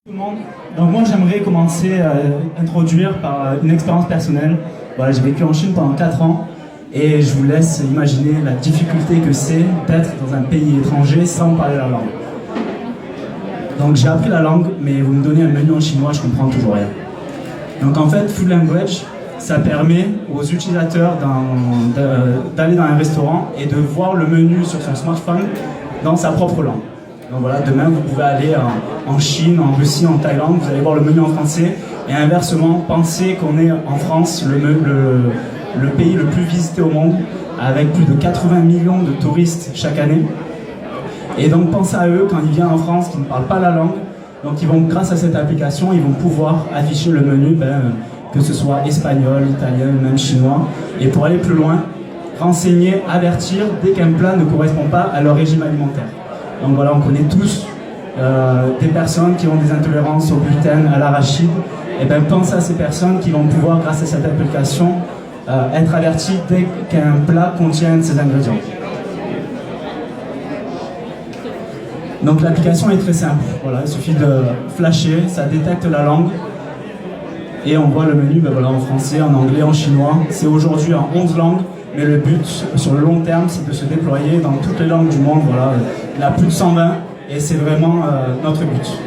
Tout le monde. Donc moi j'aimerais commencer à introduire par une expérience personnelle. Voilà, j'ai vécu en Chine pendant 4 ans et je vous laisse imaginer la difficulté que c'est d'être dans un pays étranger sans parler la langue. Donc j'ai appris la langue, mais vous me donnez un menu en chinois, je comprends toujours rien. Donc en fait, Food Language, ça permet aux utilisateurs d'aller dans un restaurant et de voir le menu sur son smartphone dans sa propre langue. Donc voilà, demain vous pouvez aller en Chine, en Russie, en Thaïlande, vous allez voir le menu en français. Et inversement, pensez qu'on est en France, le pays le plus visité au monde, avec plus de 80 millions de touristes chaque année. Et donc pensez à eux quand ils viennent en France, qui ne parlent pas la langue. Donc ils vont, grâce à cette application, ils vont pouvoir afficher le menu, que ce soit espagnol, italien, même chinois. Et pour aller plus loin, renseigner, avertir dès qu'un plat ne correspond pas à leur régime alimentaire. Donc voilà, on connaît tous des personnes qui ont des intolérances au gluten, à l'arachide. Et bien pensez à ces personnes qui vont pouvoir, grâce à cette application, être averties dès qu'un plat contient ces ingrédients. Donc l'application est très simple, voilà, il suffit de flasher, ça détecte la langue et on voit le menu en français, en anglais, en chinois. C'est aujourd'hui en 11 langues, mais le but sur le long terme c'est de se déployer dans toutes les langues du monde. Voilà. Il y en a plus de 120 et c'est vraiment notre but.